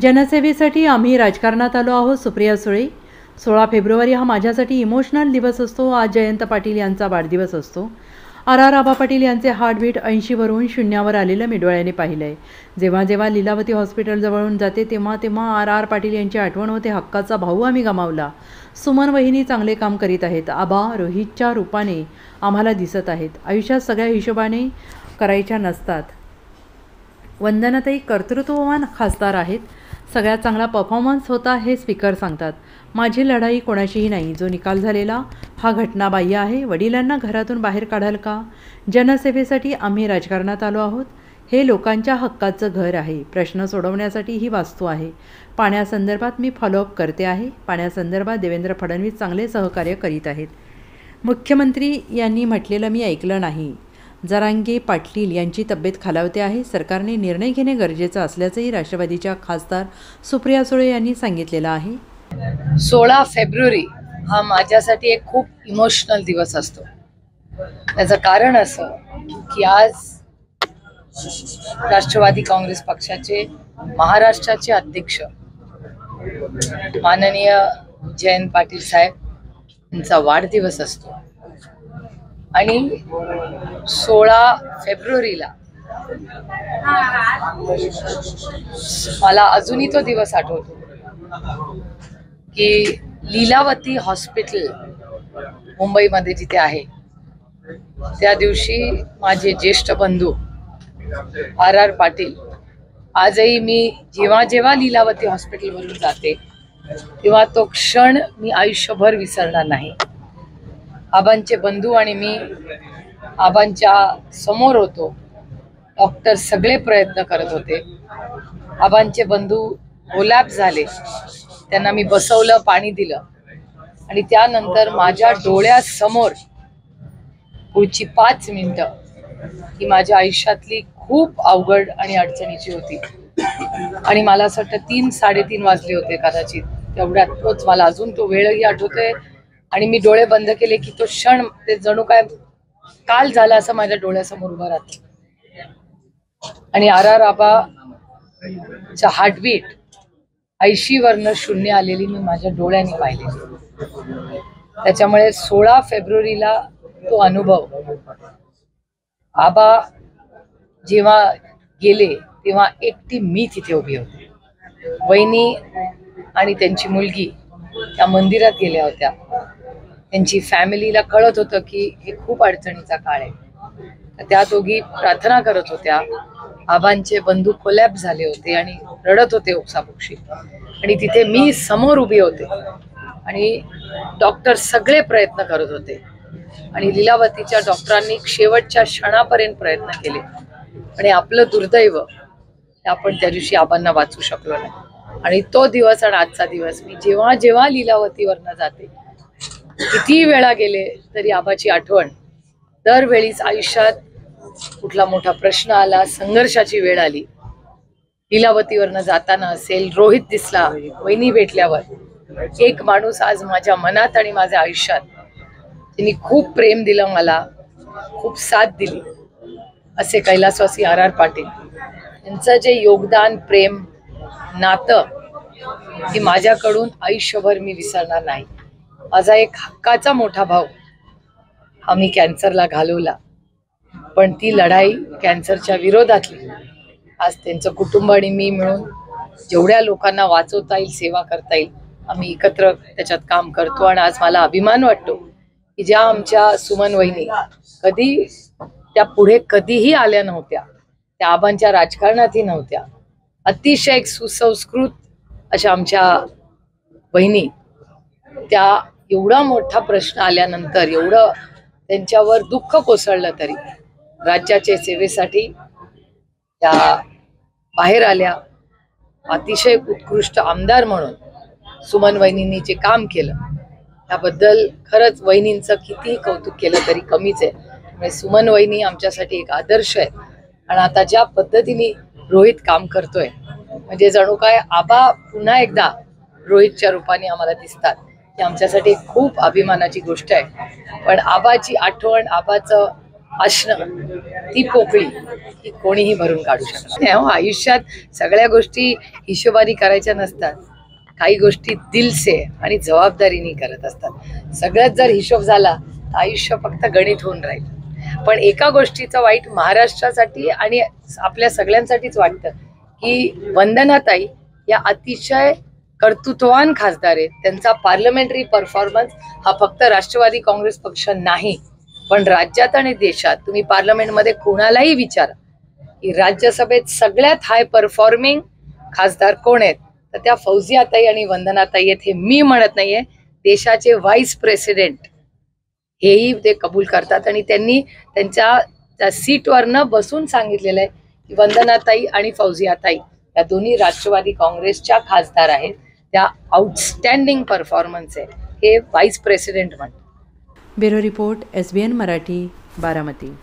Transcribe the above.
जनसेवेसाठी आम्ही राजकारणात आलो आहोत. सुप्रिया सुळे. 16 फेब्रुवारी हा माझ्यासाठी इमोशनल दिवस असतो. आज जयंत पाटील यांचा वाढदिवस असतो. आर आबा पाटील यांचे हार्टबीट 80वरून 0वर आलेलं मी डोळ्याने पाहिलं आहे. जेव्हा जेव्हा लीलावती हॉस्पिटलजवळून जाते तेव्हा तेव्हा आर पाटील यांची आठवण होते. हक्काचा भाऊ आम्ही गमावला. सुमन वहिनी चांगले काम करीत आहेत. आबा रोहितच्या रूपाने आम्हाला दिसत आहेत. आयुष्यात सगळ्या हिशोबाने करायच्या नसतात. वंदनाताई कर्तृत्ववान खासदार आहेत. सगळ्यात चांगला परफॉर्मन्स होता हे स्पीकर सांगतात. माझी लढाई कोणाशीही नाही. जो निकाल झालेला हा घटनाबाह्य आहे. वडिलांना घरातून बाहेर काढाल का? जनसेवेसाठी आम्ही राजकारणात आलो आहोत. हे लोकांच्या हक्काचं घर आहे. प्रश्न सोडवण्यासाठी ही वास्तू आहे. पाण्यासंदर्भात मी फॉलोअप करते आहे. पाण्यासंदर्भात देवेंद्र फडणवीस चांगले सहकार्य करीत आहेत. मुख्यमंत्री यांनी म्हटलेलं मी ऐकलं नाही. जरांगे पाटील यांची तब्येत खालावते आहे. सरकारने निर्णय घेणे गरजेचं असल्याचंही राष्ट्रवादीच्या खासदार सुप्रिया सुळे यांनी सांगितलेलं आहे. 16 फेब्रुवारी हा माझ्यासाठी एक खूप इमोशनल दिवस असतो. त्याचं कारण असं की आज राष्ट्रवादी काँग्रेस पक्षाचे महाराष्ट्राचे अध्यक्ष माननीय जयंत पाटील साहेब यांचा वाढदिवस असतो. आणि 16 फेब्रुवारीला मला अजूनही तो दिवस आठवतो की लीलावती हॉस्पिटल मुंबईमध्ये जिथे आहे त्या दिवशी माझे ज्येष्ठ बंधू आर पाटील, आजही मी जेव्हा जेव्हा लीलावती हॉस्पिटलवरून जाते तेव्हा तो क्षण मी आयुष्यभर विसरणार नाही. आबांचे बंधू आणि मी आबांच्या समोर होतो. डॉक्टर सगळे प्रयत्न करत होते. आबांचे बंधू कोलॅप्स झाले. त्यांना मी बसवलं, पाणी दिलं आणि त्यानंतर माझ्या डोळ्यासमोर पुढची 5 मिनिटं ही माझ्या आयुष्यातली खूप अवघड आणि अडचणीची होती. आणि मला असं वाटतं 3-3:30 वाजले होते कदाचित. तेवढ्यात तोच मला अजून तो वेळही आठवतोय. आणि मी डोळे बंद केले की तो क्षण ते जणू काय काल झाला असं माझ्या डोळ्यासमोर उभं राहतं. आणि आर आबाचा हार्टबीट 80वरनं 0 आलेली मी माझ्या डोळ्यांनी पाहिलेली. त्याच्यामुळे 16 फेब्रुवारीला तो अनुभव. आबा जेव्हा गेले तेव्हा एकटी मी तिथे उभी होते. वहिनी आणि त्यांची मुलगी त्या मंदिरात गेल्या होत्या. त्यांची फॅमिलीला कळत होतं की हे खूप अडचणीचा काळ आहे. त्या दोघी प्रार्थना करत होत्या. आबांचे बंधू कोलॅप्स झाले होते आणि रडत होते ओक्साबोक्षी. आणि तिथे मी समोर उभी होते आणि डॉक्टर सगळे प्रयत्न करत होते. आणि लीलावतीच्या डॉक्टरांनी शेवटच्या क्षणापर्यंत प्रयत्न केले. आणि आपलं दुर्दैव आपण त्या दिवशी आबांना वाचू शकलो नाही. आणि तो दिवस आणि आजचा दिवस मी जेव्हा जेव्हा लीलावतीवरनं जाते, किती वेळा गेले तरी आबाची आठवण. दरवेळीच आयुष्यात कुठला मोठा प्रश्न आला, संघर्षाची वेळ आली, लीलावतीवरनं जाताना असेल, रोहित दिसला, वहिनी भेटल्यावर, एक माणूस आज माझ्या मनात आणि माझ्या आयुष्यात त्यांनी खूप प्रेम दिलं, मला खूप साथ दिली, असे कैलासवासी आर पाटील यांचं जे योगदान, प्रेम, नातं हे माझ्याकडून आयुष्यभर मी विसरणार नाही. माझा एक हक्काचा मोठा भाऊ आम्ही कॅन्सरला घालवला, पण ती लढाई कॅन्सरच्या विरोधातली आज त्यांचं कुटुंब आणि मी मिळून जेवढ्या लोकांना वाचवता येईल, सेवा करता येईल, आम्ही एकत्र त्याच्यात काम करतो. आणि आज मला अभिमान वाटतो की ज्या आमच्या सुमन वहिनी कधी त्या पुढे कधीही आल्या नव्हत्या, त्या आबांच्या राजकारणातही नव्हत्या, अतिशय एक सुसंस्कृत अशा आमच्या बहिणी, त्या एवढा मोठा प्रश्न आल्यानंतर, एवढं त्यांच्यावर दुःख कोसळलं तरी राज्याच्या सेवेसाठी त्या बाहेर आल्या. अतिशय उत्कृष्ट आमदार म्हणून सुमन वहिनींनी जे काम केलं त्याबद्दल खरंच वहिनींचं कितीही कौतुक केलं तरी कमीच आहे. म्हणजे सुमन वहिनी आमच्यासाठी एक आदर्श आहे. आणि आता ज्या पद्धतीने रोहित काम करतोय, म्हणजे जणू काय आबा पुन्हा एकदा रोहितच्या रूपाने आम्हाला दिसतात, ही आमच्यासाठी खूप अभिमानाची गोष्ट आहे. पण आबाची आठवण, आबाचं असणं, ती पोकळी ही कोणीही भरून काढू शकणार नाही. आयुष्यात सगळ्या गोष्टी हिशोबाने करायच्या नसतात. काही गोष्टी दिल से आणि जबाबदारीने करत असतात. सगळ्यात जर हिशोब झाला तर आयुष्य फक्त गणित होऊन राहील. पण एका गोष्टीचं वाईट महाराष्ट्रासाठी आणि आपल्या सगळ्यांसाठीच वाटतं की वंदनाताई या अतिशय कर्तृत्ववान खासदार आहेत. त्यांचा पार्लमेंटरी परफॉर्मन्स हा फक्त राष्ट्रवादी काँग्रेस पक्ष नाही, पण राज्यात आणि देशात तुम्ही पार्लमेंटमध्ये कोणालाही विचारा की राज्यसभेत सगळ्यात हाय परफॉर्मिंग खासदार कोण आहेत, तर त्या फौजियाताई आणि वंदनाताई आहेत. हे मी म्हणत नाहीये, देशाचे व्हाईस प्रेसिडेंट हेही ते कबूल करतात आणि त्यांनी त्यांच्या त्या सीटवरनं बसून सांगितलेलं आहे की वंदनाताई आणि फौजियाताई या दोन्ही राष्ट्रवादी काँग्रेसच्या खासदार आहेत. त्या आउटस्टँडिंग परफॉर्मन्स आहे हे व्हाईस प्रेसिडेंट म्हणतात. Bureau report, SBN Marathi, Baramati.